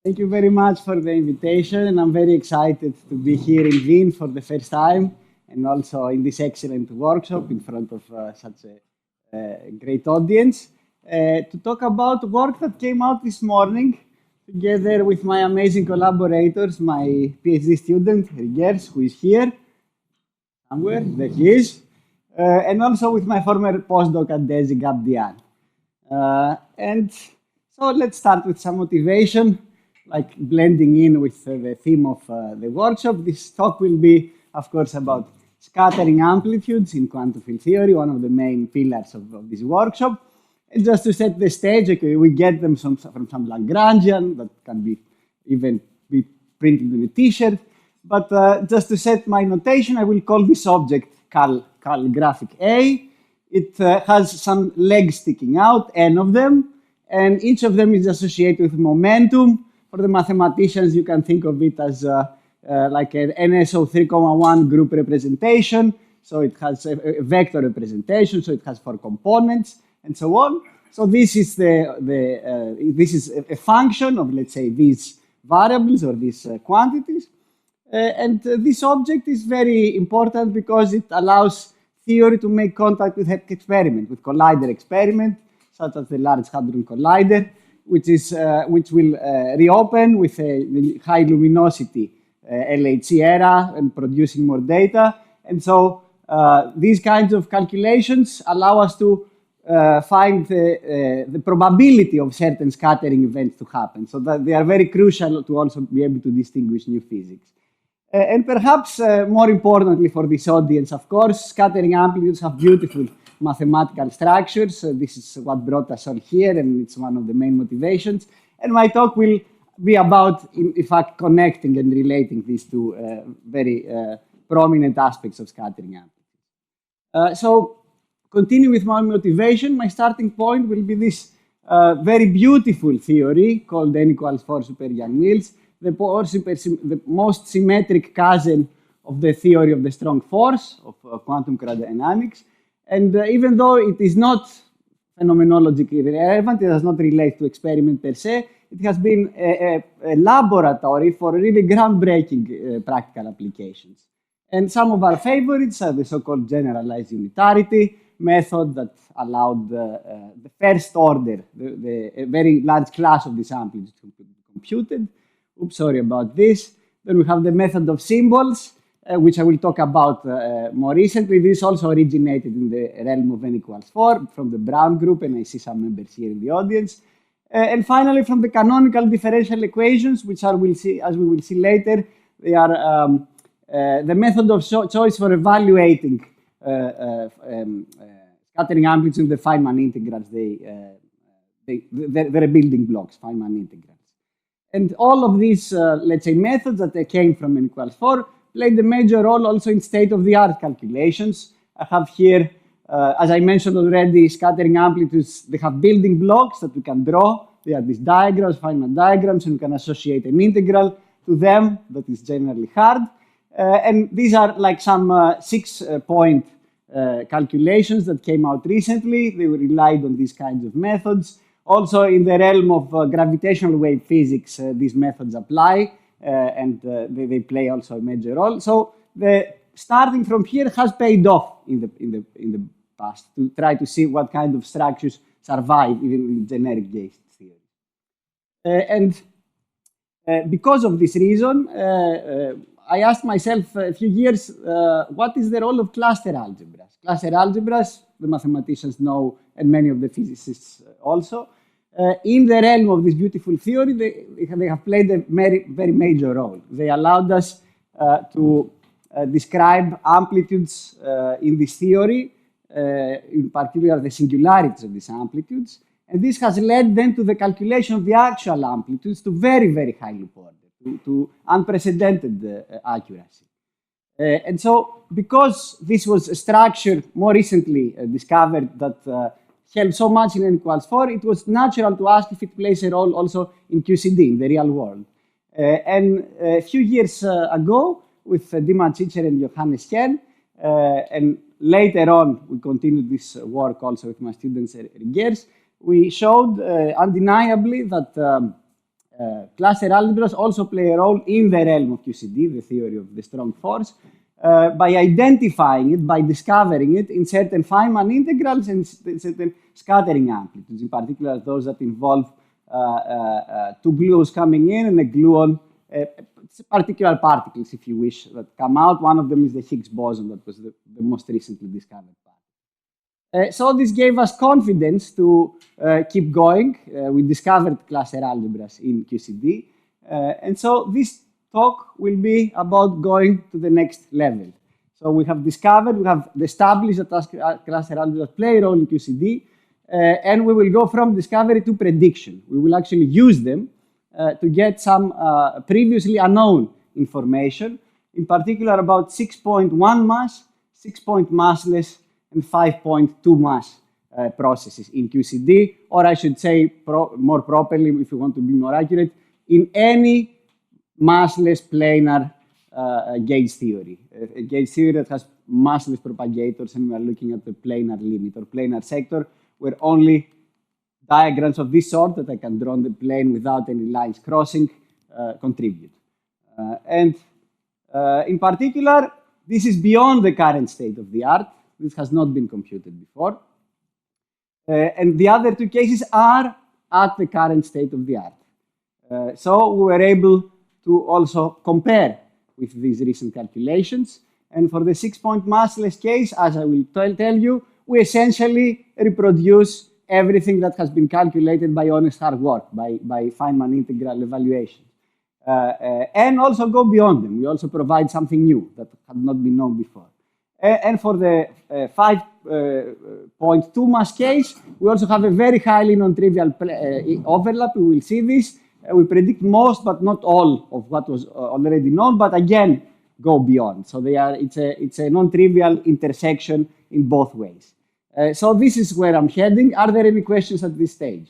Thank you very much for the invitation, and I'm very excited to be here in Wien for the first time, and also in this excellent workshop in front of such a great audience, to talk about work that came out this morning, together with my amazing collaborators, my PhD student, Georgios, who is here somewhere, there he is, and also with my former postdoc at DESI, Gabdian. And so let's start with some motivation, like blending in with the theme of the workshop. This talk will be, of course, about scattering amplitudes in quantum field theory, one of the main pillars of this workshop. And just to set the stage, okay, we get them from some Lagrangian that can be even be printed in a t-shirt. But just to set my notation, I will call this object Cal graphic A. It has some legs sticking out, n of them, and each of them is associated with momentum. For the mathematicians, you can think of it as like an NSO 3,1 group representation. So it has a vector representation, so it has 4 components, and so on. So this is this is a function of, let's say, these variables or these quantities. And this object is very important because it allows theory to make contact with experiment, with collider experiment, such as the Large Hadron Collider, which will reopen with a high luminosity LHC era and producing more data. And so these kinds of calculations allow us to find the probability of certain scattering events to happen. So that they are very crucial to also be able to distinguish new physics. And perhaps more importantly for this audience, of course, scattering amplitudes have beautiful mathematical structures. This is what brought us all here, and it's one of the main motivations. And my talk will be about, in fact, connecting and relating these two very prominent aspects of scattering amplitudes. So, continue with my motivation. My starting point will be this very beautiful theory called n equals 4 super Yang-Mills, the most symmetric cousin of the theory of the strong force of quantum cryodynamics. And even though it is not phenomenologically relevant, it does not relate to experiment per se, it has been a laboratory for really groundbreaking practical applications. And some of our favorites are the so-called generalized unitarity method that allowed the first order, a very large class of these amplitudes to be computed. Oops, sorry about this. Then we have the method of symbols, which I will talk about more recently. This also originated in the realm of n equals 4 from the Brown group, and I see some members here in the audience. And finally, from the canonical differential equations, which as we will see later, they are the method of choice for evaluating scattering amplitudes in the Feynman integrals. They're building blocks, Feynman integrals. And all of these, let's say, methods that they came from n equals 4 played a major role also in state-of-the-art calculations. I have here, as I mentioned already, scattering amplitudes. They have building blocks that we can draw. They are these diagrams, Feynman diagrams, and we can associate an integral to them that is generally hard. And these are like some 6-point calculations that came out recently. They relied on these kinds of methods. Also, in the realm of gravitational wave physics, these methods apply, and they play also a major role. So, starting from here has paid off in the past to try to see what kind of structures survive even in generic gauge theory. And because of this reason, I asked myself a few years, what is the role of cluster algebras? Cluster algebras, the mathematicians know, and many of the physicists also, in the realm of this beautiful theory, they have played a very major role. They allowed us to describe amplitudes in this theory, in particular the singularities of these amplitudes. And this has led then to the calculation of the actual amplitudes to very high loop order, to unprecedented accuracy. And so, because this was a structure more recently discovered that held so much in n equals 4, it was natural to ask if it plays a role also in QCD, in the real world. And a few years ago, with Dima Chicher and Johannes Hehn, and later on, we continued this work also with my students, Georgios, we showed undeniably that cluster algebras also play a role in the realm of QCD, the theory of the strong force, by identifying it, by discovering it in certain Feynman integrals and certain scattering amplitudes, in particular those that involve two gluons coming in and a gluon, particular particles, if you wish, that come out. One of them is the Higgs boson, that was the most recently discovered part. So this gave us confidence to keep going. We discovered cluster algebras in QCD. And so this talk will be about going to the next level. So we have discovered, we have established that cluster algebras play a role in QCD, and we will go from discovery to prediction. We will actually use them to get some previously unknown information, in particular about 6.1 mass, 6-point massless, and 5.2 mass processes in QCD, or I should say more properly, if you want to be more accurate, in any massless planar gauge theory. A gauge theory that has massless propagators, and we are looking at the planar limit or planar sector, where only diagrams of this sort that I can draw on the plane without any lines crossing contribute. In particular, this is beyond the current state of the art. This has not been computed before. And the other two cases are at the current state of the art. So we were able to also compare with these recent calculations. And for the 6-point massless case, as I will tell you, we essentially reproduce everything that has been calculated by honest hard work, by Feynman integral evaluation. And also go beyond them. We also provide something new that had not been known before. And for the 5.2 mass case, we also have a very highly non-trivial overlap. We will see this. We predict most, but not all of what was already known, but again, go beyond. So it's a non-trivial intersection in both ways. So this is where I'm heading. Are there any questions at this stage?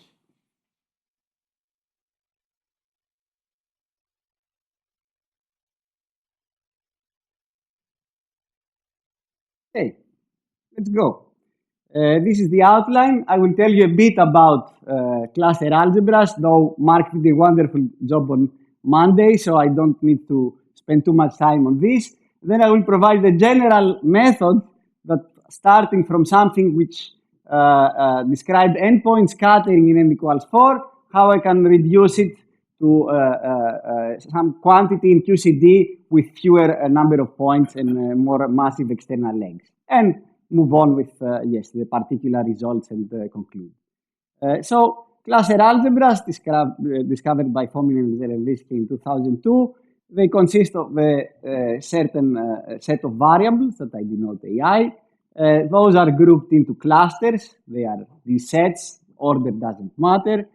Okay, let's go. This is the outline. I will tell you a bit about cluster algebras, though Mark did a wonderful job on Monday, so I don't need to spend too much time on this. Then I will provide the general method that, starting from something which described endpoint scattering in n equals 4, how I can reduce it to some quantity in QCD with fewer number of points and more massive external lengths. And move on with, yes, the particular results and conclude. So cluster algebras discovered by Fomin and Zelensky in 2002, they consist of a certain set of variables that I denote AI. Those are grouped into clusters. They are these sets. Order doesn't matter.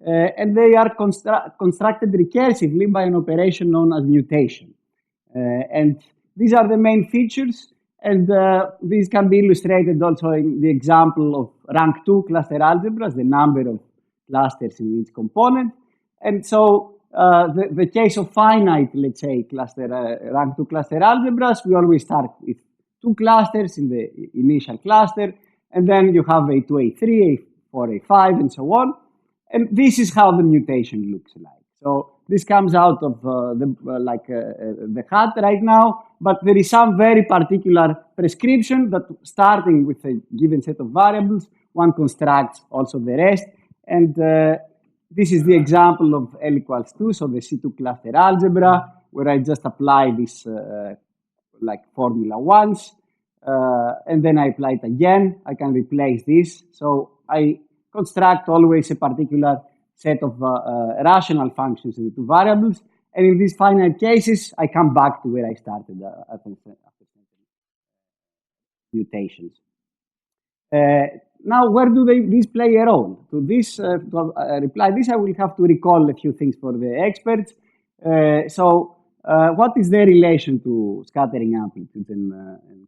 And they are constructed recursively by an operation known as mutation. And these are the main features. And these can be illustrated also in the example of rank 2 cluster algebras, the number of clusters in each component. And so the case of finite, let's say, rank 2 cluster algebras, we always start with 2 clusters in the initial cluster, and then you have A2, A3, A4, A5, and so on. And this is how the mutation looks like. So this comes out of the hat right now, but there is some very particular prescription that, starting with a given set of variables, one constructs also the rest. And this is the example of L equals 2, so the C2 cluster algebra, where I just apply this formula once, and then I apply it again. I can replace this. So I construct always a particular set of rational functions in the two variables. And in these finite cases, I come back to where I started after mutations. Now, where do these play a role? To this, to reply this, I will have to recall a few things for the experts. What is their relation to scattering amplitudes and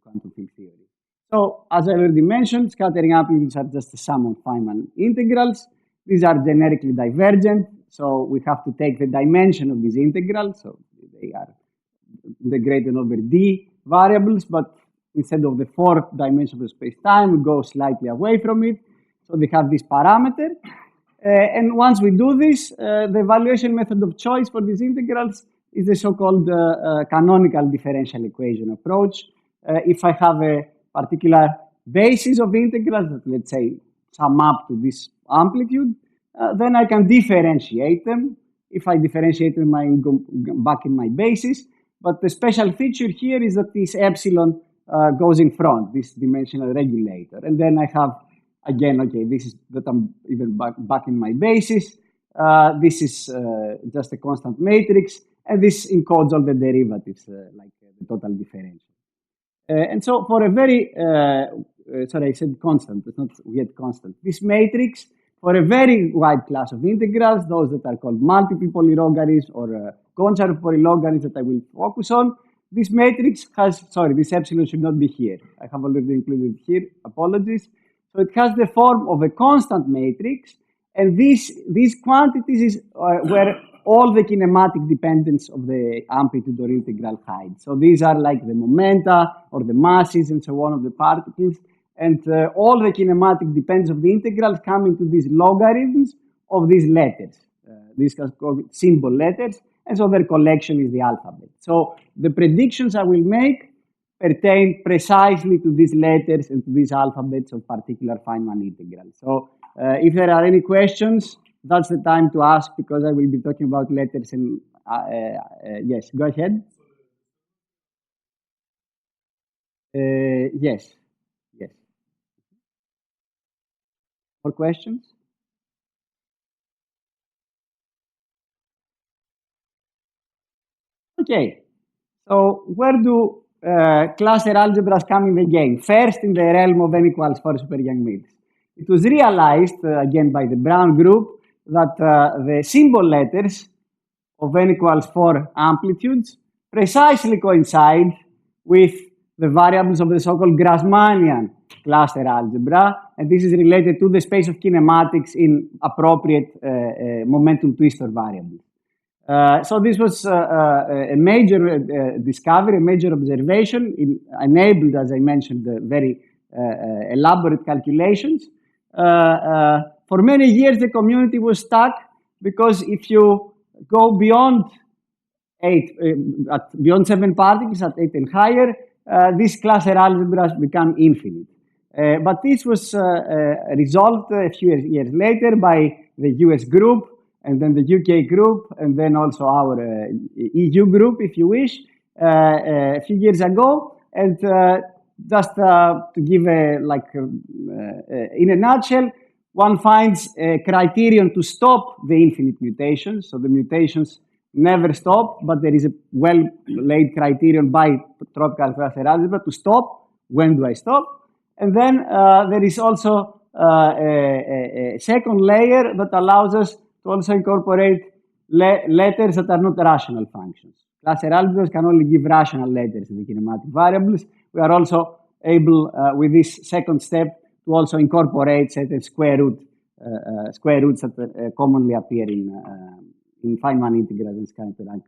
quantum field theory? So, as I already mentioned, scattering amplitudes are just the sum of Feynman integrals. These are generically divergent, so we have to take the dimension of these integrals. So they are integrated over d variables, but instead of the fourth dimension of the space-time, we go slightly away from it. So they have this parameter. And once we do this, the evaluation method of choice for these integrals is the so-called canonical differential equation approach. If I have a particular basis of integrals that, let's say, sum up to this amplitude, then I can differentiate them. If I differentiate them, I go back in my basis. But the special feature here is that this epsilon goes in front, this dimensional regulator. And then I have, again, okay, this is that I'm even back in my basis. This is just a constant matrix. And this encodes all the derivatives, like the total differential. And so for a very, sorry, I said constant, it's not yet constant. This matrix, for a very wide class of integrals, those that are called multiple polylogarithms or conjugate polylogarithms that I will focus on, this matrix has, sorry, this epsilon should not be here. I have already included it here, apologies. So it has the form of a constant matrix, and these quantities is where all the kinematic dependence of the amplitude or integral hides. So these are like the momenta or the masses and so on of the particles. And all the kinematic dependence of the integrals come into these logarithms of these letters. These are called symbol letters. And so their collection is the alphabet. So the predictions I will make pertain precisely to these letters and to these alphabets of particular Feynman integrals. So if there are any questions, that's the time to ask, because I will be talking about letters and yes, go ahead. Yes. More questions? Okay. So where do cluster algebras come in the game? First, in the realm of n equals 4 super Young mills. It was realized, again, by the Brown group, that the symbol letters of n equals 4 amplitudes precisely coincide with the variables of the so-called Grassmannian cluster algebra, and this is related to the space of kinematics in appropriate momentum twistor variables. So this was a major discovery, a major observation, enabled, as I mentioned, very elaborate calculations. For many years, the community was stuck because if you go beyond beyond 7 particles at 8 and higher, these cluster algebras become infinite. But this was resolved a few years later by the US group, and then the UK group, and then also our EU group, if you wish, a few years ago. And just to give in a nutshell, one finds a criterion to stop the infinite mutations. So the mutations never stop, but there is a well-laid criterion by tropical cluster algebra to stop. When do I stop? And then there is also a second layer that allows us to also incorporate letters that are not rational functions. Cluster algebras can only give rational letters in the kinematic variables. We are also able, with this second step, to also incorporate certain square roots that commonly appear in Feynman integrals and scalar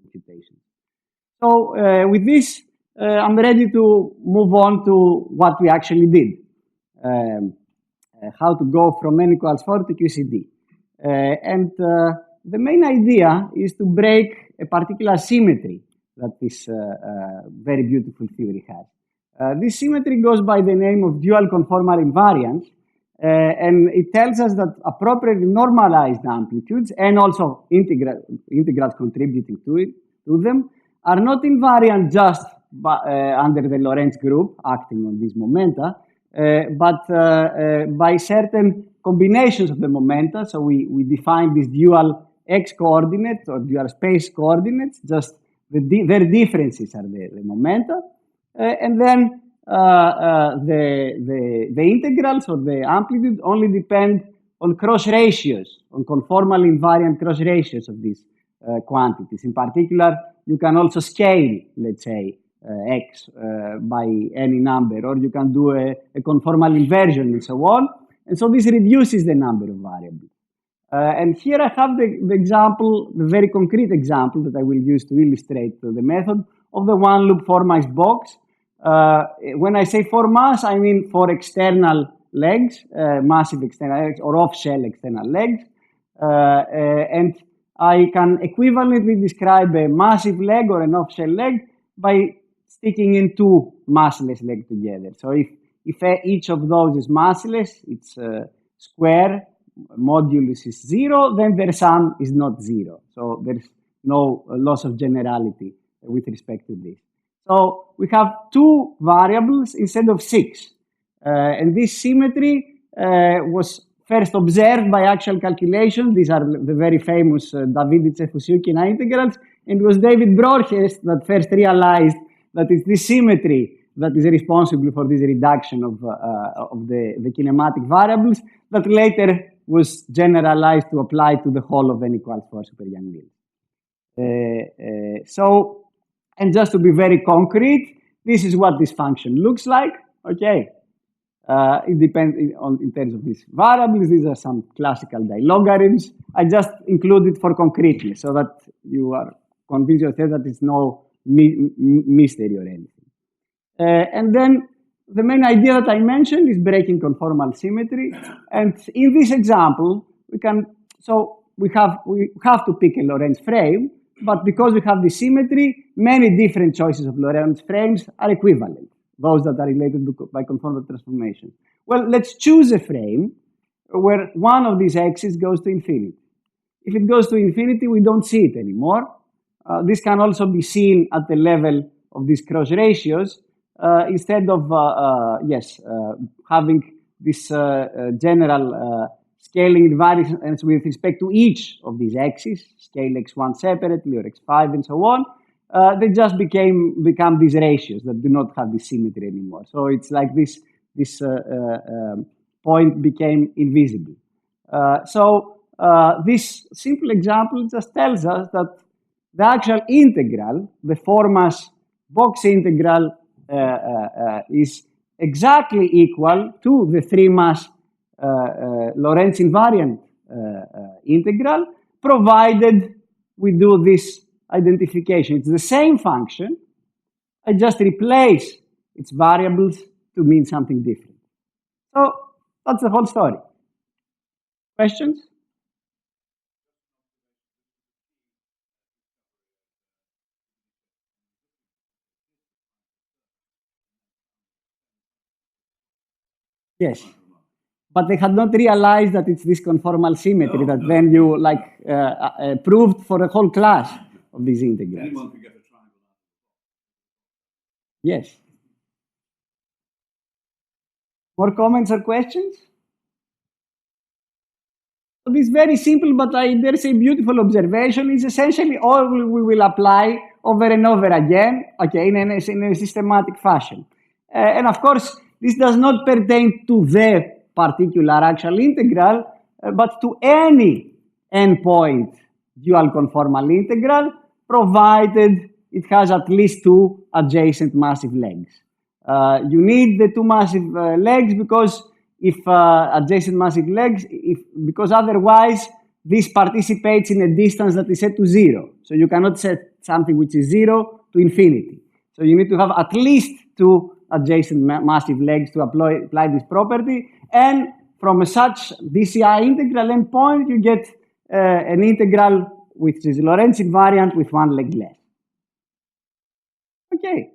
computations. So with this, I'm ready to move on to what we actually did, how to go from n equals 4 to QCD. And the main idea is to break a particular symmetry that this very beautiful theory has. This symmetry goes by the name of dual conformal invariance, and it tells us that appropriately normalized amplitudes and also integrals contributing to them are not invariant just under the Lorentz group acting on these momenta, but by certain combinations of the momenta. So we define these dual x coordinates or dual space coordinates, just their differences are the momenta. And then the integrals or the amplitude only depend on cross ratios, on conformal invariant cross ratios of these quantities. In particular, you can also scale, let's say, x by any number, or you can do a conformal inversion and so on. And so this reduces the number of variables. And here I have the example, the very concrete example that I will use to illustrate the method of the one loop 4 mass box. When I say 4 mass, I mean 4 external legs, massive external legs, or off-shell external legs. And I can equivalently describe a massive leg or an off-shell leg by sticking in two massless legs together. So if each of those is massless, its square modulus is 0, then their sum is not 0. So there's no loss of generality with respect to this. So we have 2 variables instead of 6. And this symmetry was first observed by actual calculations. These are the very famous Daviditz-Fusukina integrals. And it was David Broadhurst that first realized that it's this symmetry that is responsible for this reduction of the kinematic variables that later was generalized to apply to the whole of n equals 4 super Young-Mills. And just to be very concrete, this is what this function looks like. Okay, it depends in terms of these variables. These are some classical dilogarithms. I just included for concreteness so that you are convinced yourself that it's no mystery or anything. And then the main idea that I mentioned is breaking conformal symmetry. And in this example, we have to pick a Lorentz frame, but because we have this symmetry, many different choices of Lorentz frames are equivalent, those that are related by conformal transformation. Well, let's choose a frame where one of these x's goes to infinity. If it goes to infinity, we don't see it anymore. This can also be seen at the level of these cross ratios. Instead of, having this general scaling invariance with respect to each of these x's, scale x1 separately or x5 and so on, they just become these ratios that do not have this symmetry anymore. So it's like this point became invisible. This simple example just tells us that the actual integral, the 4-mass box integral, is exactly equal to the 3-mass Lorentz invariant integral, provided we do this identification. It's the same function. I just replace its variables to mean something different. So that's the whole story. Questions? Yes, but they had not realized that it's this conformal symmetry that then you proved for the whole class of these integrals. Anyone could get a triangle. Yes. More comments or questions? So this very simple, but I dare say beautiful observation is essentially all we will apply over and over again, okay, in a systematic fashion. And of course, this does not pertain to the particular actual integral, but to any n-point dual conformal integral, provided it has at least 2 adjacent massive legs. You need the 2 massive legs because if adjacent massive legs, because otherwise this participates in a distance that is set to 0. So you cannot set something which is 0 to infinity. So you need to have at least 2 adjacent massive legs to apply this property. And from such DCI integral endpoint, you get an integral which is Lorentz invariant with 1 leg less. Okay,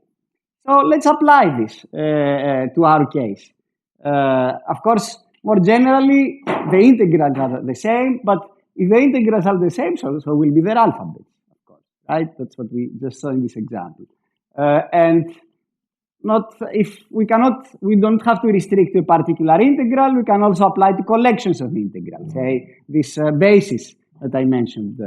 so let's apply this to our case. Of course, more generally, the integrals are the same, but if the integrals are the same, so will be their alphabets, of course, right? That's what we just saw in this example. And we don't have to restrict to a particular integral. We can also apply to collections of integrals, say this basis that I mentioned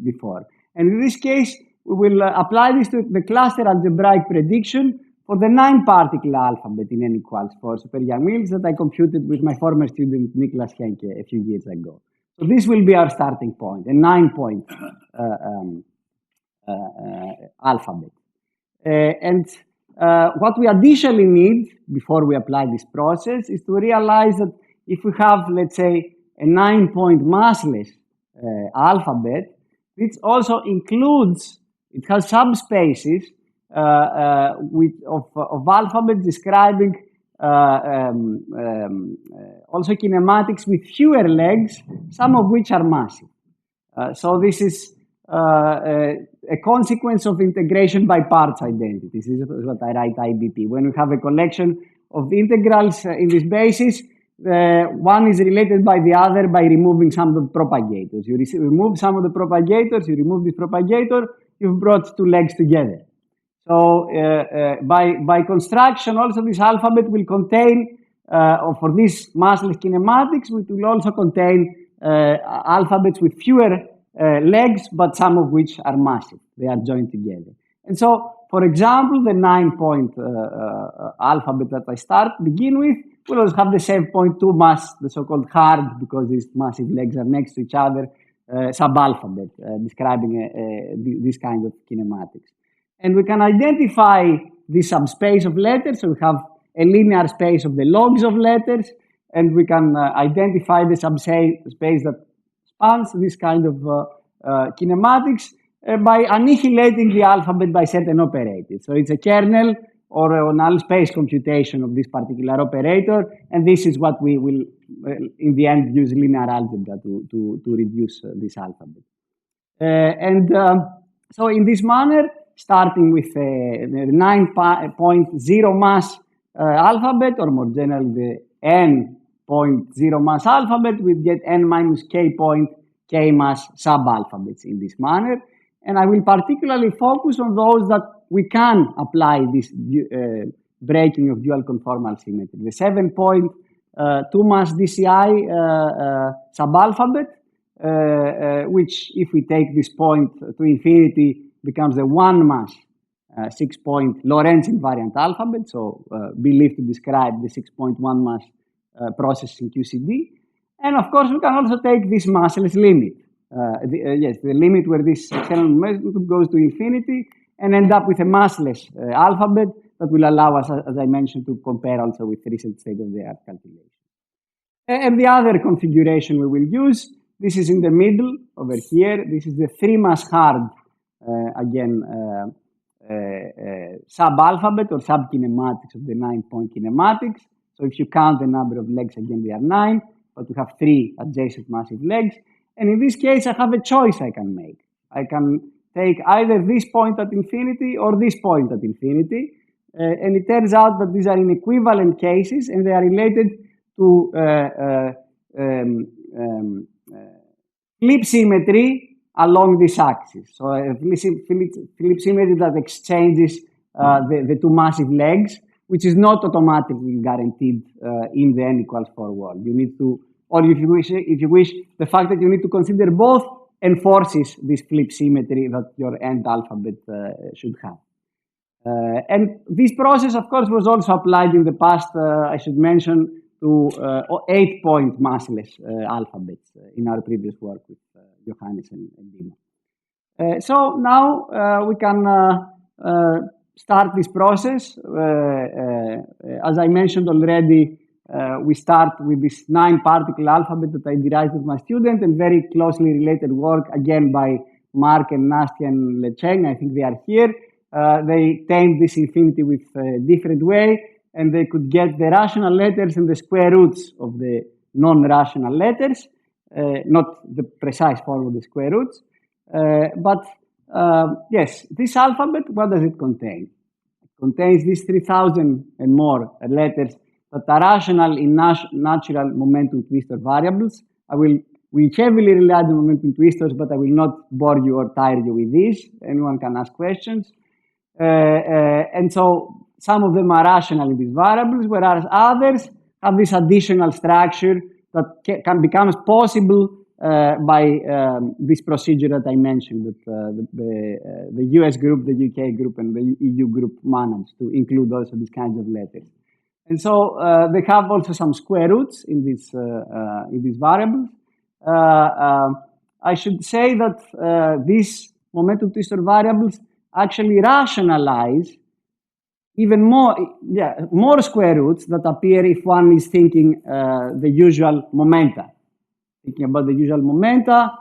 before. And in this case, we will apply this to the cluster algebraic prediction for the 9-particle alphabet in n equals 4 super Young-Mills that I computed with my former student Niklas Henke a few years ago. So this will be our starting point, a 9-point alphabet. And what we additionally need before we apply this process is to realize that if we have, let's say, a 9-point massless alphabet, this also includes, it has subspaces of alphabets describing also kinematics with fewer legs, some of which are massive. So this is a consequence of integration by parts identities. This is what I write IBP. When we have a collection of integrals in this basis, one is related by the other by removing some of the propagators. You remove some of the propagators, you remove this propagator, you've brought two legs together. So by construction, also this alphabet will contain, or for this massless kinematics, it will also contain alphabets with fewer legs, but some of which are massive. They are joined together. And so, for example, the 9-point alphabet that begin with will also have the 7.2 mass, the so-called hard, because these massive legs are next to each other, sub-alphabet, describing this kind of kinematics. And we can identify this subspace of letters. So we have a linear space of the logs of letters, and we can identify the subspace that spans this kind of kinematics by annihilating the alphabet by certain operators. So it's a kernel or a null space computation of this particular operator, and this is what we will, in the end, use linear algebra to reduce this alphabet. So in this manner, starting with the 9.0 mass alphabet, or more generally the n.0 mass alphabet, we get n minus k mass sub-alphabets in this manner. And I will particularly focus on those that we can apply this breaking of dual conformal symmetry. The 7.2 mass DCI sub-alphabet, which if we take this point to infinity, becomes a 1 mass 6-point Lorentz invariant alphabet, so believed to describe the 6.1 mass process in QCD. And of course, we can also take this massless limit. The limit where this external momentum goes to infinity and end up with a massless alphabet that will allow us, as I mentioned, to compare also with recent state-of-the-art calculations. And the other configuration we will use, this is in the middle over here. This is the 3-mass hard, sub-alphabet or sub-kinematics of the 9-point kinematics. So if you count the number of legs, again, they are 9, but we have 3 adjacent massive legs. And in this case, I have a choice I can make. I can take either this point at infinity or this point at infinity. And it turns out that these are in equivalent cases, and they are related to flip symmetry along this axis. So a flip symmetry that exchanges the two massive legs, which is not automatically guaranteed in the n equals 4 world. You need to, or if you wish, the fact that you need to consider both enforces this flip symmetry that your end alphabet should have. And this process, of course, was also applied in the past, I should mention, to 8-point massless alphabets in our previous work with Johannes and Dima. So now we can start this process. As I mentioned already, we start with this 9-particle alphabet that I derived with my student, and very closely related work, again, by Mark and Nastia and Lecheng. I think they are here. They tamed this infinity with a different way, and they could get the rational letters and the square roots of the non-rational letters, not the precise form of the square roots. Yes, this alphabet, what does it contain? It contains these 3,000 and more letters that are rational in natural momentum twistor variables. We heavily rely on momentum twistors, but I will not bore you or tire you with this. Anyone can ask questions. And so some of them are rational in these variables, whereas others have this additional structure that can become possible by this procedure that I mentioned, that the US group, the UK group, and the EU group managed to include also these kinds of letters. And so they have also some square roots in these variables. I should say that these momentum twistor variables actually rationalize even more square roots that appear if one is thinking the usual momenta. Thinking about the usual momenta,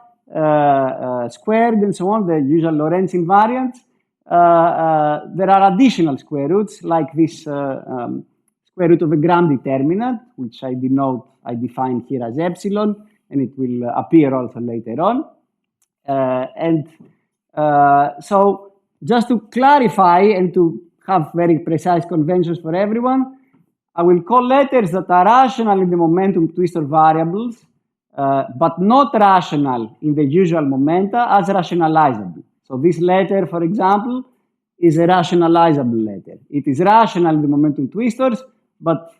squared and so on, the usual Lorentz invariants. There are additional square roots, like this square root of a Gram determinant, which I define here as epsilon, and it will appear also later on. So just to clarify and to have very precise conventions for everyone, I will call letters that are rational in the momentum twistor variables, but not rational in the usual momenta as rationalizable. So this letter, for example, is a rationalizable letter. It is rational in the momentum twistors, but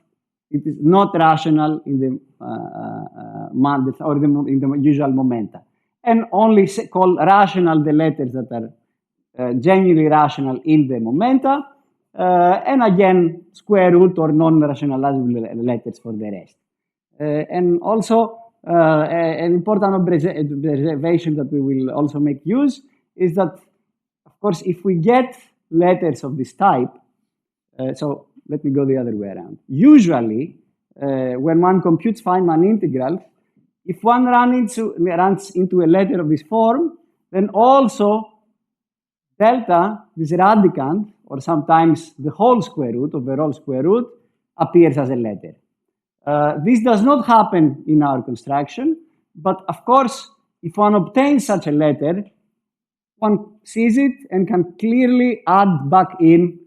it is not rational in the in the usual momenta. And only call rational the letters that are genuinely rational in the momenta, and again, square root or non-rationalizable letters for the rest. And also, an important observation that we will also make use is that, of course, if we get letters of this type, so let me go the other way around. Usually, when one computes Feynman integrals, if one runs into a letter of this form, then also delta, this radicand, or sometimes the whole square root, overall square root, appears as a letter. This does not happen in our construction, but of course, if one obtains such a letter, one sees it and can clearly add back in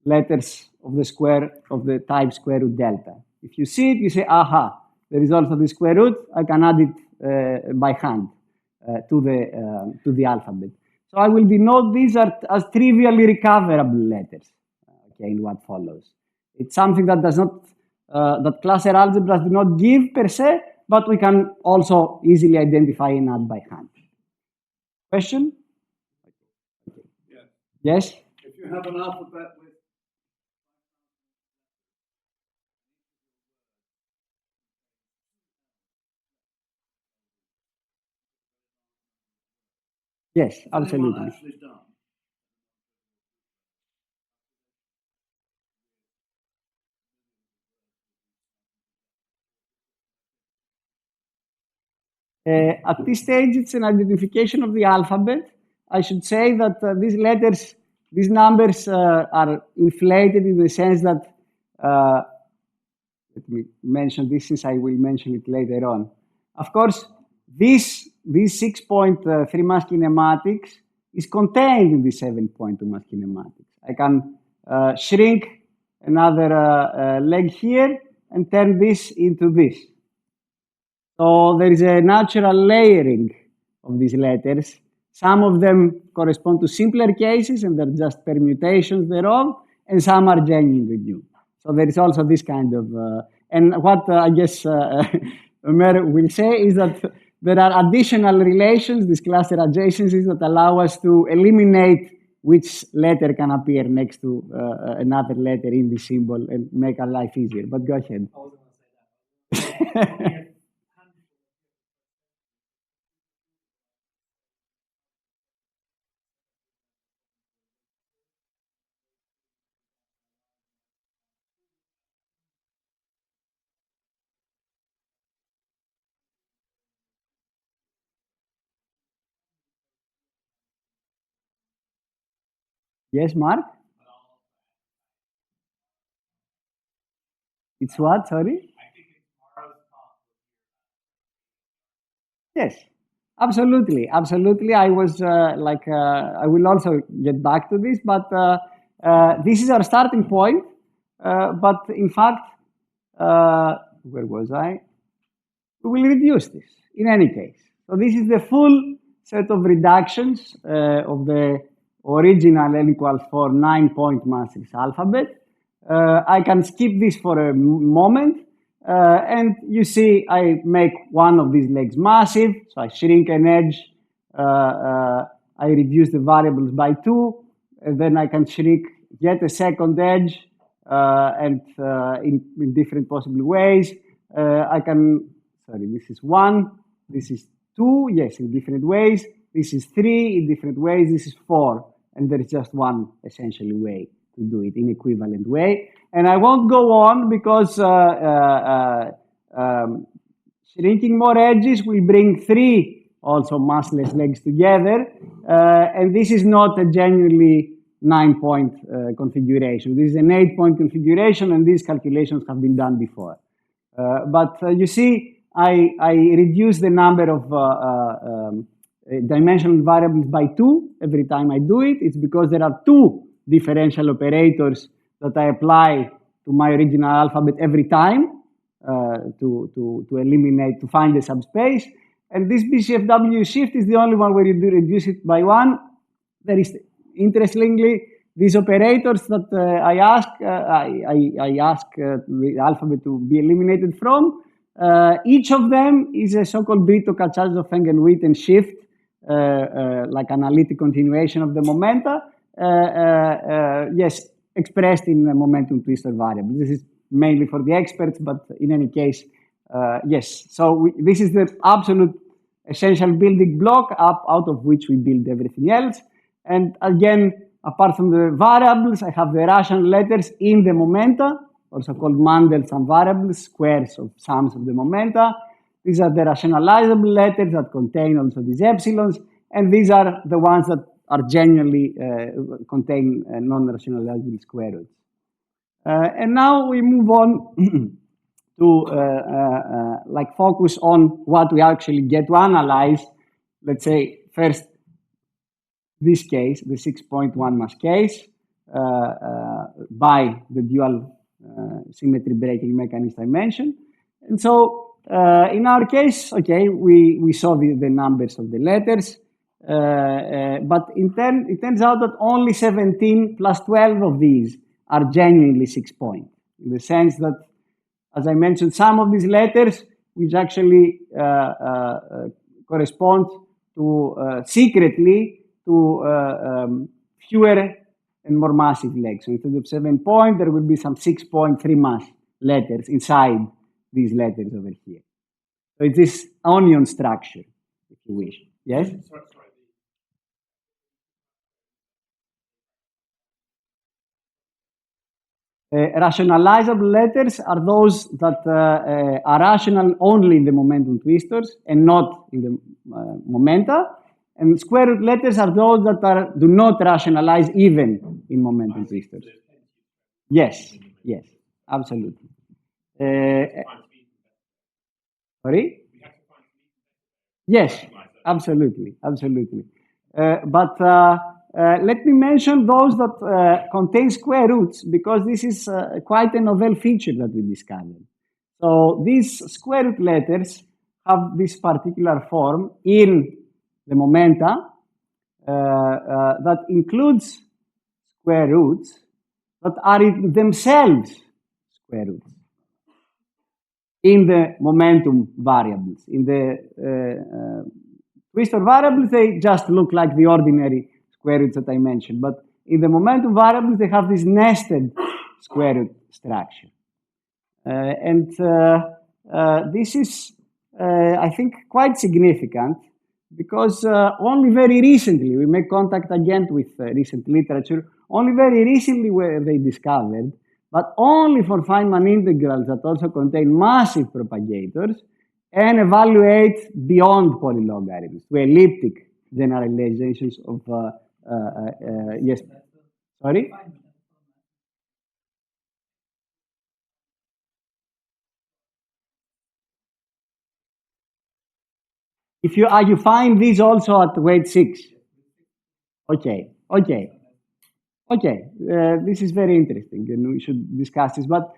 letters of the square of the type square root delta. If you see it, you say, aha, there is also the square root. I can add it by hand to the alphabet. So I will denote these as trivially recoverable letters, okay, in what follows. It's something that does not, that cluster algebras do not give per se, but we can also easily identify and add by hand. Question? Okay. Yeah. Yes? If you have an alphabet with yes, absolutely. At this stage, it's an identification of the alphabet. I should say that these letters, these numbers are inflated in the sense that, let me mention this since I will mention it later on. Of course, this 6.3 mass kinematics is contained in the 7.2 mass kinematics. I can shrink another leg here and turn this into this. So there is a natural layering of these letters. Some of them correspond to simpler cases and they're just permutations thereof, and some are genuinely new. So there is also this kind of, and what I guess Omer will say is that there are additional relations, these cluster adjacencies, that allow us to eliminate which letter can appear next to another letter in the symbol and make our life easier. But go ahead. I wasn't going to say that. Yes, Mark? It's what? Sorry? Yes, absolutely, absolutely. I was I will also get back to this, but this is our starting point. But in fact, where was I? We will reduce this in any case. So this is the full set of reductions of the original N equals 4 9-point massless alphabet. I can skip this for a moment. And you see, I make one of these legs massive, so I shrink an edge, I reduce the variables by 2, and then I can shrink yet a second edge, and in different possible ways. I can, sorry, this is 1, this is 2, yes, in different ways, this is 3 in different ways, this is 4, and there is just one essentially way to do it in equivalent way. And I won't go on because shrinking more edges will bring 3 also massless legs together. And this is not a genuinely 9-point configuration. This is an 8-point configuration, and these calculations have been done before. But you see, I reduce the number of dimensional variables by 2 every time I do it. It's because there are 2 differential operators that I apply to my original alphabet every time to eliminate, to find the subspace. And this BCFW shift is the only one where you do reduce it by 1. There is, interestingly, these operators that I ask the alphabet to be eliminated from. Each of them is a so-called Brito-Kachazov-Engen-Witten shift, like analytic continuation of the momenta. Yes, expressed in a momentum twistor variable. This is mainly for the experts, but in any case, yes. So this is the absolute essential building block out of which we build everything else. And again, apart from the variables, I have the rational letters in the momenta, also called Mandel sum variables, squares of sums of the momenta. These are the rationalizable letters that contain also these epsilons, and these are the ones that are genuinely contain non-rationalizable square roots. And now we move on to like focus on what we actually get to analyze. Let's say first this case, the 6.1 mass case, by the dual symmetry breaking mechanism I mentioned. And so in our case, okay, we saw the numbers of the letters, but it turns out that only 17 plus 12 of these are genuinely 6-point, in the sense that, as I mentioned, some of these letters which actually correspond to secretly to fewer and more massive legs. So instead of 7-point, there will be some 6.3 mass letters inside these letters over here. So it's this onion structure, if you wish. Yes? Rationalizable letters are those that are rational only in the momentum twistors and not in the momenta. And square root letters are those that do not rationalize even in momentum twistors. Yes, yes, absolutely. Sorry? Yes, absolutely, absolutely. But let me mention those that contain square roots, because this is quite a novel feature that we discovered. So these square root letters have this particular form in the momenta that includes square roots that are in themselves square roots in the momentum variables. In the twistor variables, they just look like the ordinary square roots that I mentioned. But in the momentum variables, they have this nested square root structure. This is, I think, quite significant, because only very recently, we make contact again with recent literature, only very recently were they discovered, but only for Feynman integrals that also contain massive propagators and evaluate beyond polylogarithms to elliptic generalizations of, yes, sorry? If you find these also at weight 6. Okay. This is very interesting, and we should discuss this. But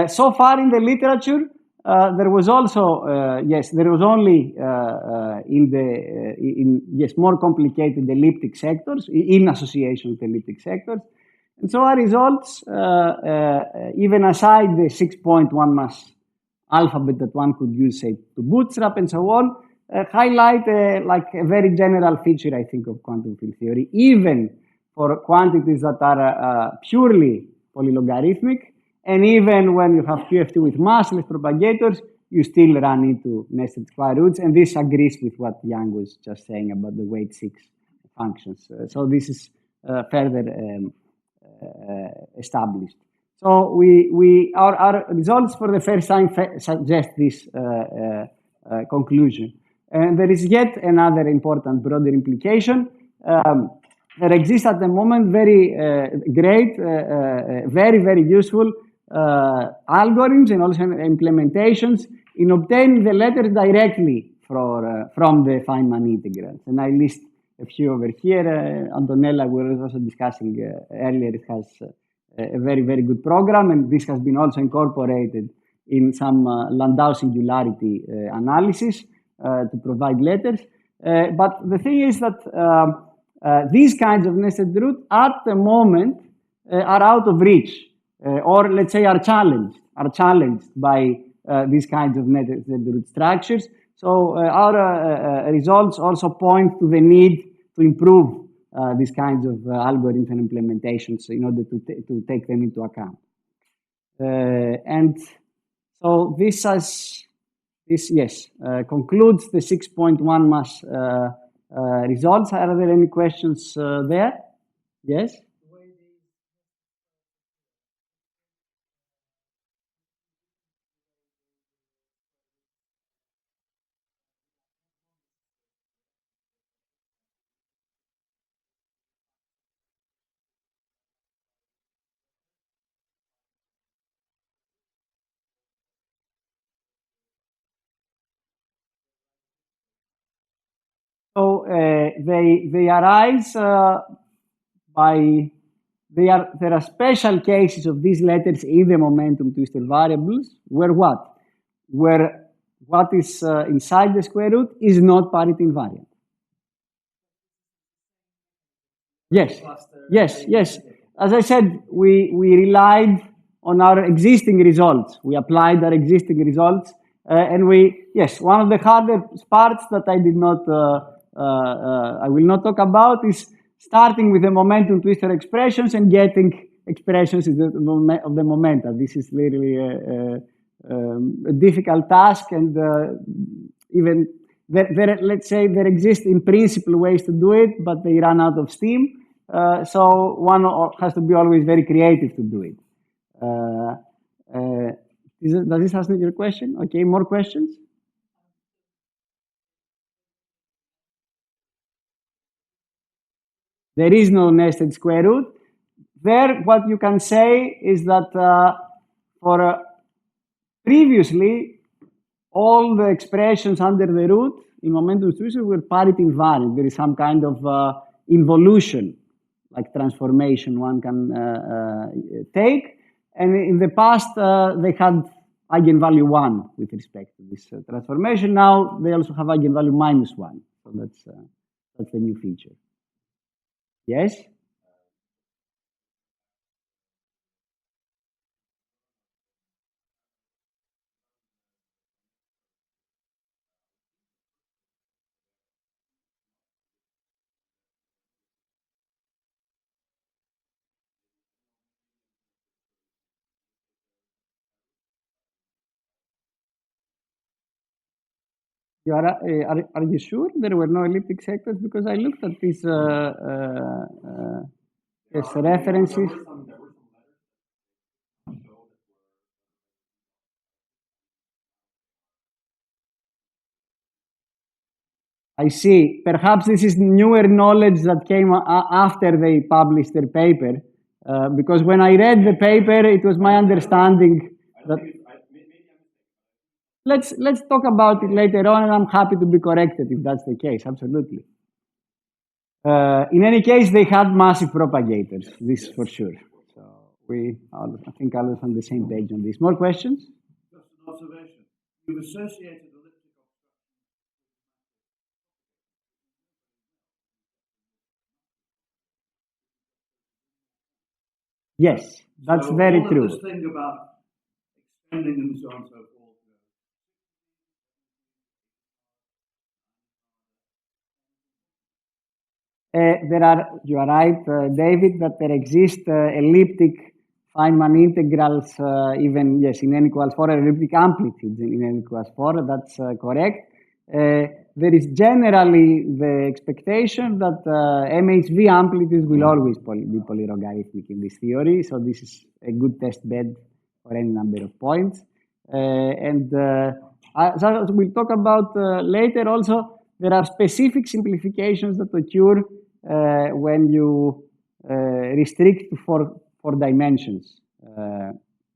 so far in the literature, there was also there was only in more complicated elliptic sectors in association with elliptic sectors, and so our results, even aside the 6.1 mass alphabet that one could use, say, to bootstrap and so on, highlight like a very general feature, I think, of quantum field theory, even for quantities that are purely polylogarithmic, and even when you have QFT with massless propagators, you still run into nested square roots, and this agrees with what Yang was just saying about the weight 6 functions. So this is further established. So our results for the first time suggest this conclusion. And there is yet another important broader implication. there exists at the moment very great, very, very useful algorithms and also implementations in obtaining the letters directly from the Feynman integrals. And I list a few over here. Antonella, we were also discussing earlier, it has a very, very good program, and this has been also incorporated in some Landau singularity analysis to provide letters. But the thing is that these kinds of nested roots at the moment are out of reach, or let's say are challenged by these kinds of nested root structures. So our results also point to the need to improve these kinds of algorithms and implementations in order to take them into account. And so this concludes the 6.1 mass results. Are there any questions there? Yes? So they arise there are special cases of these letters in the momentum twistor variables where what is inside the square root is not parity invariant. Yes. As I said, we relied on our existing results. We applied our existing results, and one of the hardest parts that I will not talk about is starting with the momentum twister expressions and getting expressions of the momenta. This is literally a difficult task, and even let's say there exist in principle ways to do it, but they run out of steam. So one has to be always very creative to do it. Does this answer your question? Okay, more questions? There is no nested square root. There, what you can say is that previously, all the expressions under the root in momentum twistor were parity invariant. There is some kind of involution, like transformation one can take. And in the past, they had eigenvalue 1 with respect to this transformation. Now, they also have eigenvalue -1. So that's the new feature. Yes? Are you sure there were no elliptic sectors? Because I looked at these references. I see. Perhaps this is newer knowledge that came after they published their paper. Because when I read the paper, it was my understanding that... Let's talk about it later on, and I'm happy to be corrected if that's the case, absolutely. In any case, they had massive propagators, this for sure. So I think I was on the same page on this. More questions? Just an observation. You've associated elliptic obstruction. Yes, that's very true. This thing about extending and so on and so forth. You are right, David, that there exist elliptic Feynman integrals, even, yes, in n equals 4, elliptic amplitudes in n equals 4, that's correct. There is generally the expectation that MHV amplitudes will always be polylogarithmic in this theory, so this is a good test bed for any number of points. As we'll talk about later also, there are specific simplifications that occur when you restrict to four dimensions.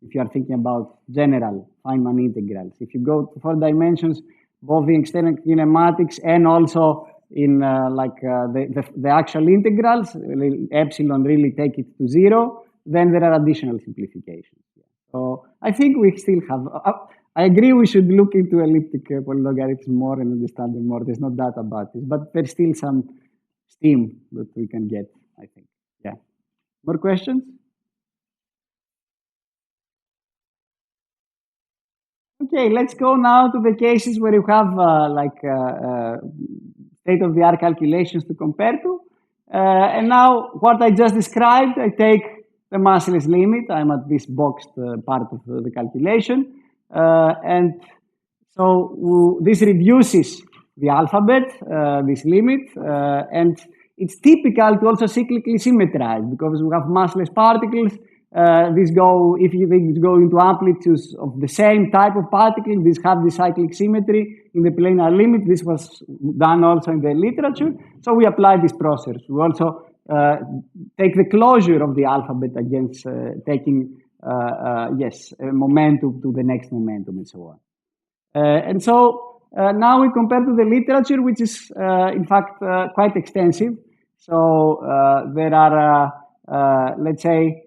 If you are thinking about general Feynman integrals, if you go to 4 dimensions, both in external kinematics and also in the actual integrals, epsilon really take it to 0, then there are additional simplifications. So I think we still have, I agree we should look into elliptic polylogarithms more and understand them more. There's no doubt about this, but there's still some steam that we can get, I think. Yeah. More questions? Okay, let's go now to the cases where you have state-of-the-art calculations to compare to. And now what I just described, I take the massless limit. I'm at this boxed part of the calculation. And so this reduces the alphabet, this limit. And it's typical to also cyclically symmetrize because we have massless particles. If you go into amplitudes of the same type of particle, these have the cyclic symmetry in the planar limit. This was done also in the literature. So we apply this process. We also take the closure of the alphabet against taking, a momentum to the next momentum and so on. And so now we compare to the literature, which is in fact quite extensive. So there are, let's say,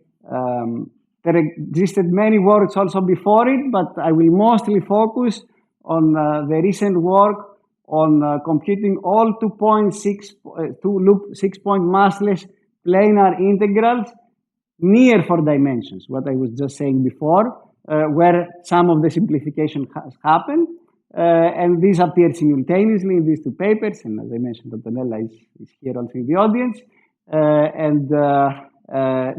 there existed many works also before it, but I will mostly focus on the recent work on computing all 2-loop 6-point massless planar integrals near 4 dimensions, what I was just saying before, where some of the simplification has happened. And these appear simultaneously in these 2 papers. And as I mentioned, Antonella is here also in the audience.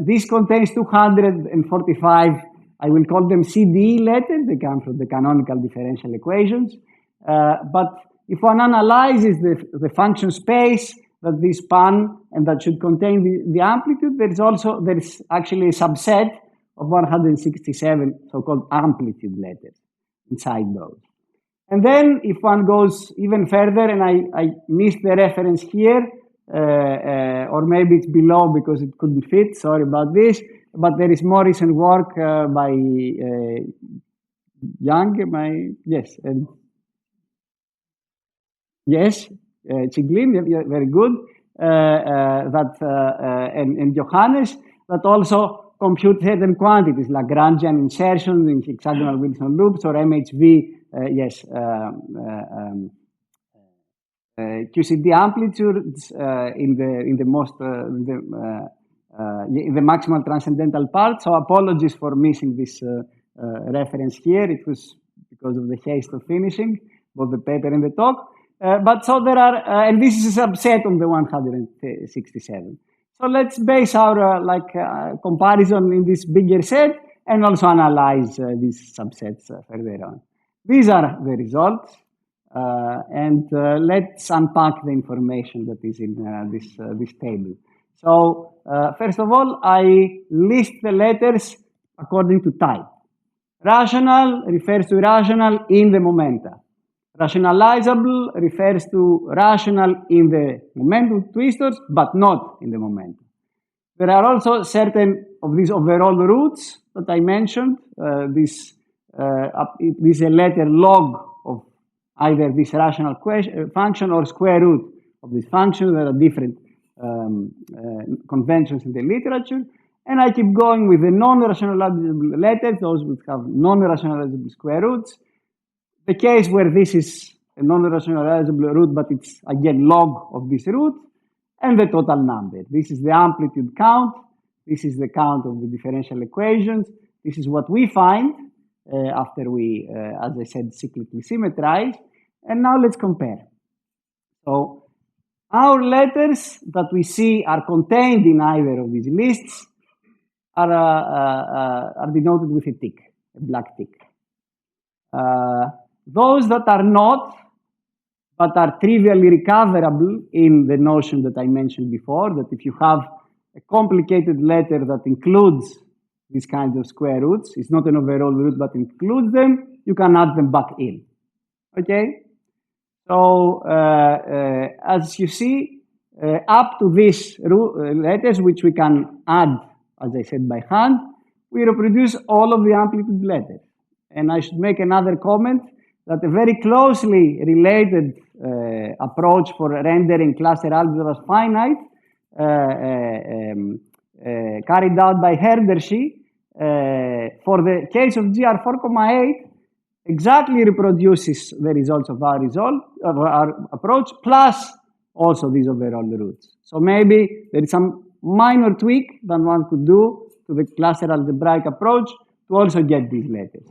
This contains 245, I will call them CDE letters. They come from the canonical differential equations. But if one analyzes the function space that these span and that should contain the amplitude, there's actually a subset of 167 so-called amplitude letters inside those. And then if one goes even further, and I missed the reference here, or maybe it's below because it couldn't fit, sorry about this, but there is more recent work by Young, Chiglin, very good, and Johannes, that also compute certain quantities, Lagrangian insertions in hexagonal Wilson loops, or MHV, QCD amplitudes in the maximal transcendental part. So apologies for missing this reference here. It was because of the haste of finishing both the paper and the talk. But so there are, and this is a subset of the 167. So let's base our comparison in this bigger set and also analyze these subsets further on. These are the results. And let's unpack the information that is in this table. So first of all, I list the letters according to type. Rational refers to rational in the momenta. Rationalizable refers to rational in the momentum twistors, but not in the momentum. There are also certain of these overall roots that I mentioned. This is a letter log of either this rational function or square root of this function. There are different conventions in the literature. And I keep going with the non-rationalizable letters, those which have non-rationalizable square roots. The case where this is a non-rationalizable root, but it's again log of this root, and the total number. This is the amplitude count. This is the count of the differential equations. This is what we find after we, as I said, cyclically symmetrize. And now let's compare. So our letters that we see are contained in either of these lists are denoted with a tick, a black tick. Those that are not, but are trivially recoverable in the notion that I mentioned before, that if you have a complicated letter that includes these kinds of square roots, it's not an overall root, but includes them, you can add them back in. Okay? So, as you see, up to these letters, which we can add, as I said, by hand, we reproduce all of the amplitude letters. And I should make another comment that a very closely related approach for rendering cluster algebra as finite, carried out by Herdershi, for the case of GR4,8, exactly reproduces the results of our approach, plus also these overall roots. So maybe there is some minor tweak that one could do to the cluster algebraic approach to also get these letters.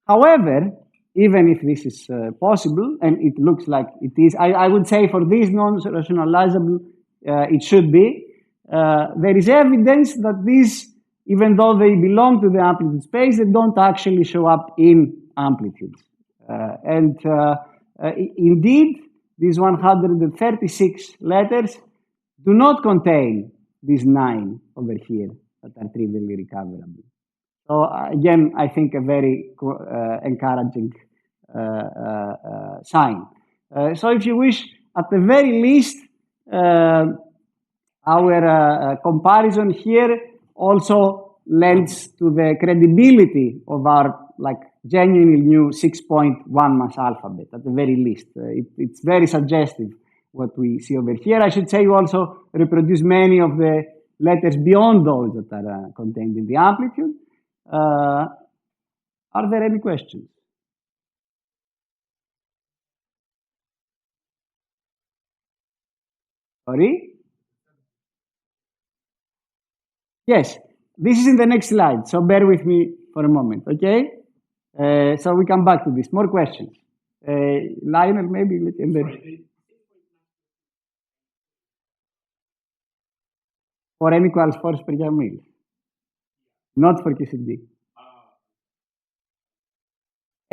However, even if this is possible, and it looks like it is, I would say for these non-rationalizable, it should be, there is evidence that these, even though they belong to the amplitude space, they don't actually show up in amplitudes. Indeed, these 136 letters do not contain these 9 over here that are trivially recoverable. So again, I think a very encouraging sign. So if you wish, at the very least, our comparison here also lends to the credibility of our genuinely new 6.1 mass alphabet, at the very least. It's very suggestive what we see over here. I should say we also reproduce many of the letters beyond those that are contained in the amplitude. Are there any questions? Sorry? Yes, this is in the next slide, so bear with me for a moment, okay? So we come back to this. More questions? Lionel, maybe? For n equals 4 per young mil. Not for QCD.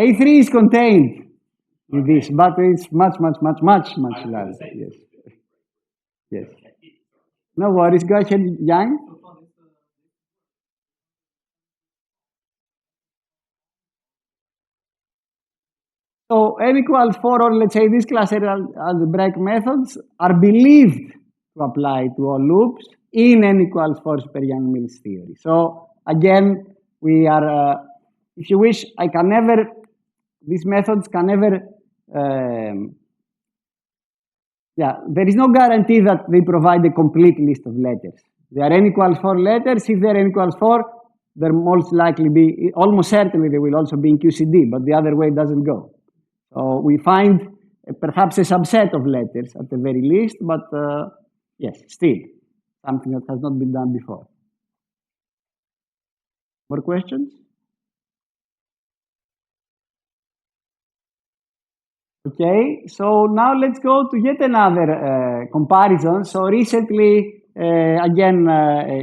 A3 is contained in this, but it's much larger. Yes. Yes. No worries. Go ahead, Yang. So n equals 4, or let's say these cluster algebraic methods are believed to apply to all loops in n equals 4 per young Mills theory. So again, we are, if you wish, these methods can never, there is no guarantee that they provide a complete list of letters. They are n equals 4 letters. If they are n equals 4, there most likely be, almost certainly they will also be in QCD, but the other way doesn't go. So we find perhaps a subset of letters at the very least, but yes, still something that has not been done before. More questions? Okay, so now let's go to yet another comparison. So recently, again,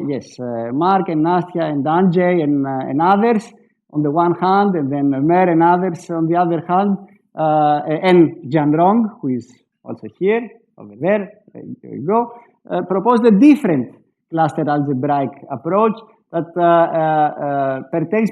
yes, Mark and Nastya and Andrzej and others on the one hand, and then Mer and others on the other hand, and Jan Rong, who is also here, over there, there we go, proposed a different cluster algebraic approach that pertains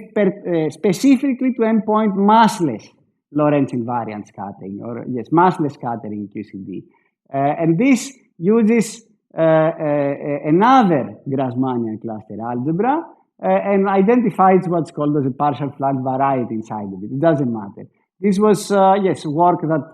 specifically to endpoint massless Lorentz invariant scattering, or yes, massless scattering in QCD. And this uses another Grassmannian cluster algebra and identifies what's called as a partial flag variety inside of it. It doesn't matter. This was, yes, work that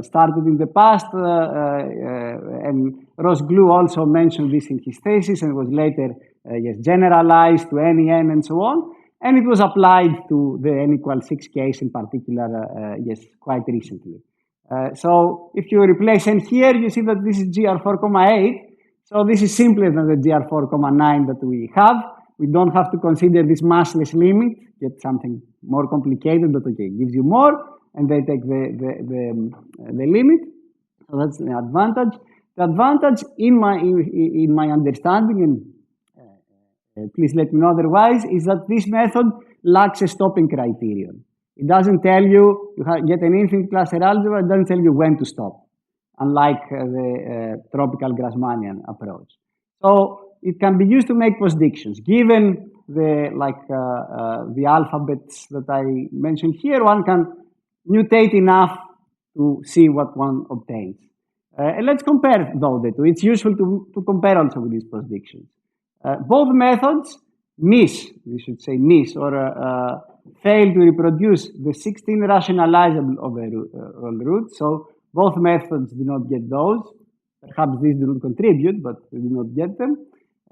started in the past, and Ross Glue also mentioned this in his thesis and was later, yes, generalized to any n and so on. And it was applied to the n equals 6 case in particular, yes, quite recently. So if you replace n here, you see that this is GR4,8. So this is simpler than the GR4,9 that we have. We don't have to consider this massless limit, get something more complicated, but okay, it gives you more, and they take the limit. So that's the advantage. The advantage in my understanding, and please let me know otherwise, is that this method lacks a stopping criterion. It doesn't tell you, get an infinite cluster algebra, it doesn't tell you when to stop, unlike the tropical Grassmannian approach. So it can be used to make postdictions. Given the alphabets that I mentioned here, one can mutate enough to see what one obtains. And let's compare, though, the two. It's useful to compare also with these predictions. Both methods miss, we should say miss, or fail to reproduce the 16 rationalizable overall roots. So both methods do not get those. Perhaps these do not contribute, but we do not get them.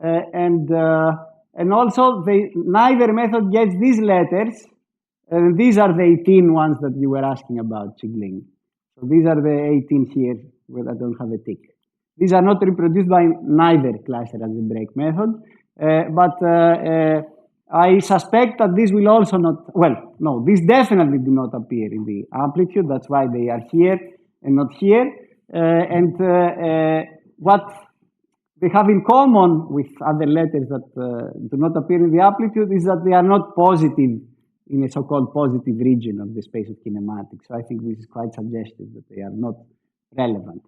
And also, neither method gets these letters. And these are the 18 ones that you were asking about, Chigling. So these are the 18 here where I don't have a tick. These are not reproduced by neither cluster-algebraic method. But I suspect that this will also not, well, no, these definitely do not appear in the amplitude. That's why they are here and not here. What they have in common with other letters that do not appear in the amplitude is that they are not positive in a so-called positive region of the space of kinematics. So I think this is quite suggestive that they are not relevant.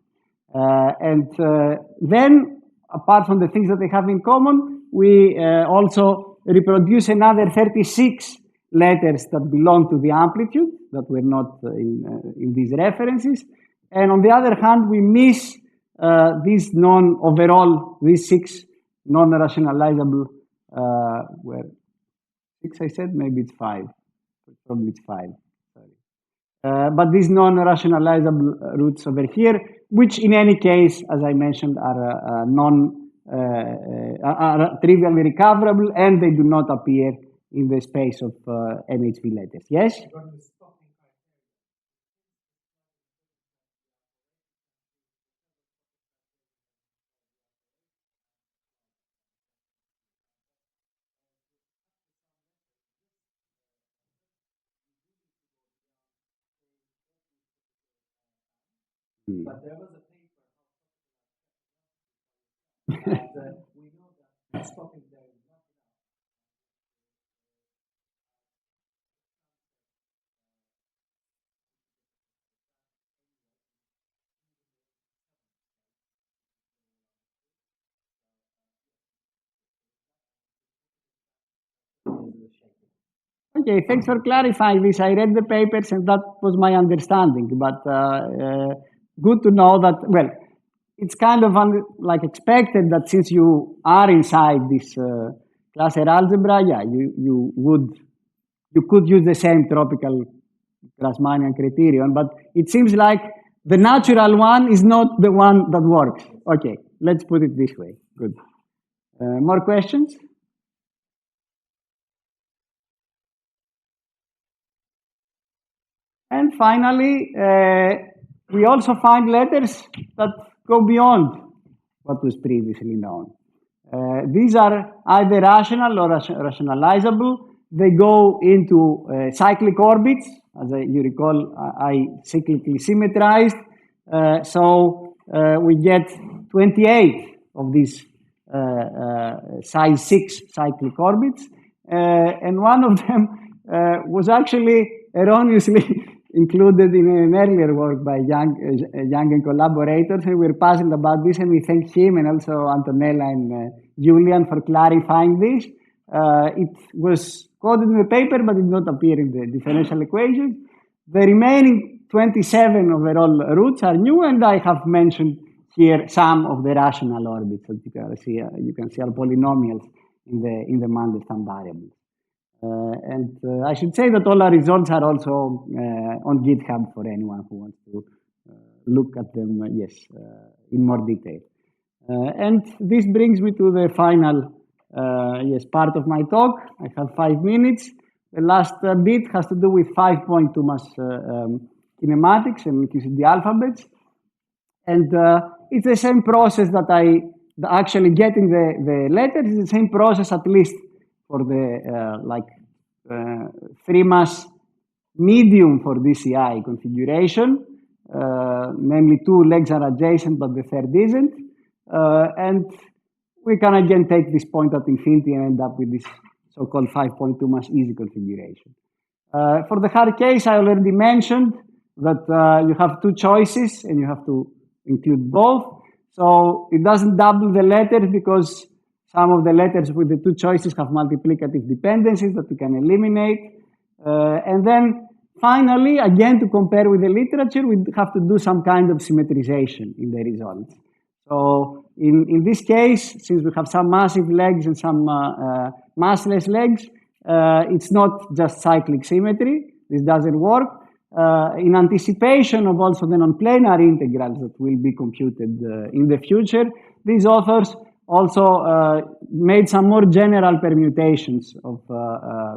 Then, apart from the things that they have in common, we also reproduce another 36 letters that belong to the amplitude that were not in these references. And on the other hand, we miss these these 6 non-rationalizable, where 6 I said, maybe it's 5. Probably it's 5, sorry. But these non-rationalizable roots over here, which in any case, as I mentioned, are are trivially recoverable, and they do not appear in the space of MHV letters. Yes? But there was a paper and we know that stopping there is not Okay, thanks for clarifying this. I read the papers and that was my understanding, but good to know that, well, it's kind of like expected that since you are inside this cluster algebra, yeah, you could use the same tropical Grassmannian criterion, but it seems like the natural one is not the one that works. Okay, let's put it this way. Good. More questions? And finally, we also find letters that go beyond what was previously known. These are either rational or rationalizable. They go into cyclic orbits. As you recall, I cyclically symmetrized. So we get 28 of these size 6 cyclic orbits. And one of them was actually erroneously included in an earlier work by Young and collaborators, and we're puzzled about this, and we thank him and also Antonella and Julian for clarifying this. It was coded in the paper, but did not appear in the differential equations. The remaining 27 overall roots are new, and I have mentioned here some of the rational orbits that you can see are polynomials in the Mandelstam variables. I should say that all our results are also on GitHub for anyone who wants to look at them, in more detail. And this brings me to the final, part of my talk. I have 5 minutes. The last bit has to do with 5.2 mass kinematics and QCD alphabets. And it's the same process that actually getting the letters is the same process, at least for the 3 mass medium for DCI configuration, namely 2 legs are adjacent but the third isn't, and we can again take this point at infinity and end up with this so-called 5.2 mass easy configuration. For the hard case, I already mentioned that you have 2 choices and you have to include both. So it doesn't double the letters because some of the letters with the 2 choices have multiplicative dependencies that we can eliminate. And then finally, again, to compare with the literature, we have to do some kind of symmetrization in the results. So in this case, since we have some massive legs and some massless legs, it's not just cyclic symmetry. This doesn't work. In anticipation of also the non-planar integrals that will be computed in the future, these authors also made some more general permutations of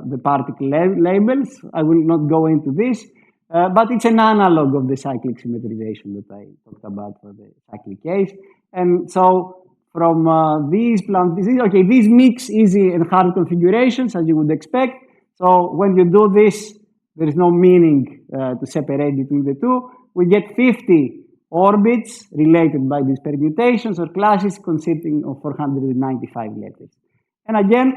the particle labels. I will not go into this, but it's an analog of the cyclic symmetrization that I talked about for the cyclic case. And so from these mix easy and hard configurations, as you would expect. So when you do this, there is no meaning to separate between the two. We get 50 orbits related by these permutations or classes consisting of 495 letters. And again,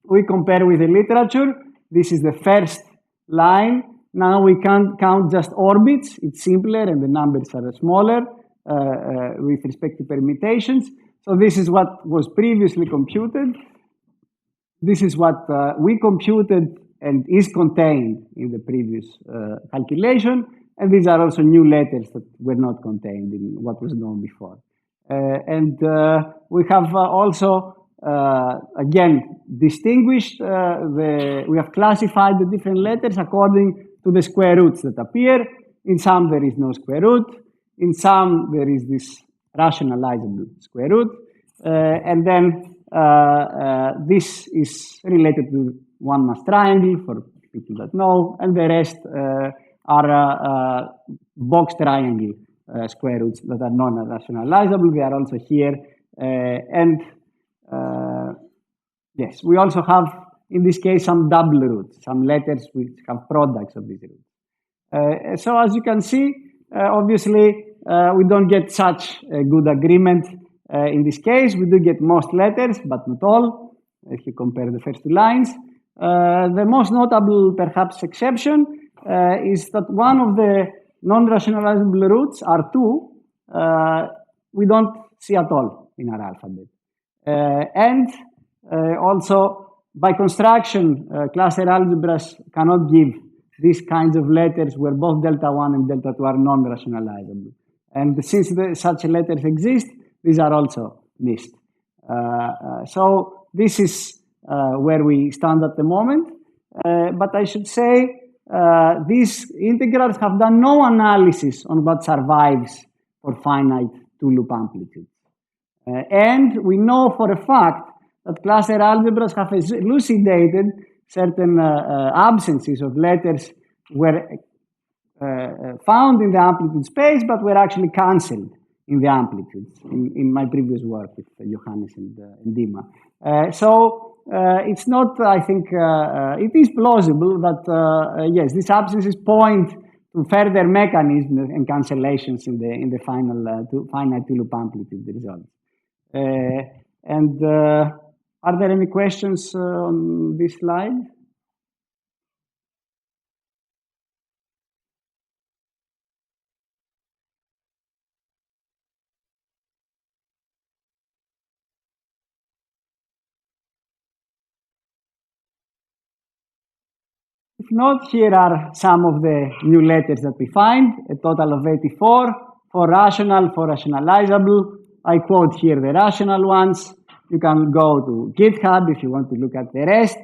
we compare with the literature. This is the first line. Now we can't count just orbits. It's simpler and the numbers are smaller with respect to permutations. So this is what was previously computed. This is what we computed and is contained in the previous calculation. And these are also new letters that were not contained in what was known before. We have also, again, distinguished, we have classified the different letters according to the square roots that appear. In some, there is no square root. In some, there is this rationalizable square root. And then this is related to one mass triangle for people that know, and the rest are box triangle square roots that are non-rationalizable. They are also here. Yes, we also have, in this case, some double roots, some letters which have products of these roots. So as you can see, obviously, we don't get such a good agreement in this case. We do get most letters, but not all, if you compare the first two lines. The most notable, perhaps, exception is that one of the non-rationalizable roots, R2, we don't see at all in our alphabet. Also, by construction, cluster algebras cannot give these kinds of letters where both delta 1 and delta 2 are non-rationalizable. And since such letters exist, these are also missed. So this is where we stand at the moment. But I should say these integrals have done no analysis on what survives for finite two-loop amplitudes. And we know for a fact that cluster algebras have elucidated certain absences of letters were found in the amplitude space, but were actually cancelled in the amplitudes in my previous work with Johannes and Dima. So it's not, I think, it is plausible that, yes, these absences point to further mechanisms and cancellations in the final finite two-loop amplitude results. Are there any questions on this slide? If not, here are some of the new letters that we find, a total of 84, 4 rational, 4 rationalizable. I quote here the rational ones. You can go to GitHub if you want to look at the rest.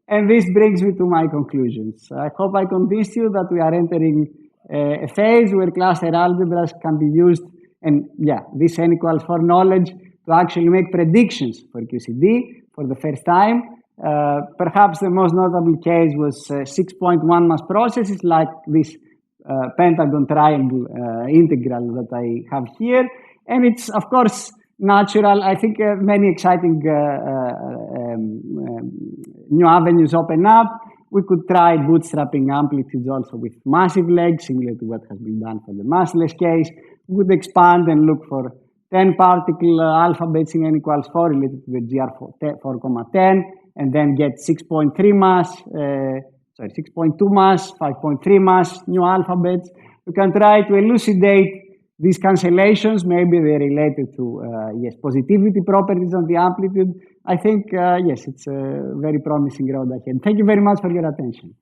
And this brings me to my conclusions. I hope I convinced you that we are entering a phase where cluster algebras can be used, and yeah, this N equals 4 knowledge to actually make predictions for QCD for the first time. Perhaps the most notable case was 6.1 mass processes like this pentagon triangle integral that I have here. And it's, of course, natural. I think many exciting new avenues open up. We could try bootstrapping amplitudes also with massive legs, similar to what has been done for the massless case. We would expand and look for 10 particle alphabets in N equals 4 related to the GR4, 10, and then get 6.3 mass, 6.2 mass, 5.3 mass new alphabets. We can try to elucidate these cancellations. Maybe they're related to, yes, positivity properties on the amplitude. I think, yes, it's a very promising road ahead. Thank you very much for your attention.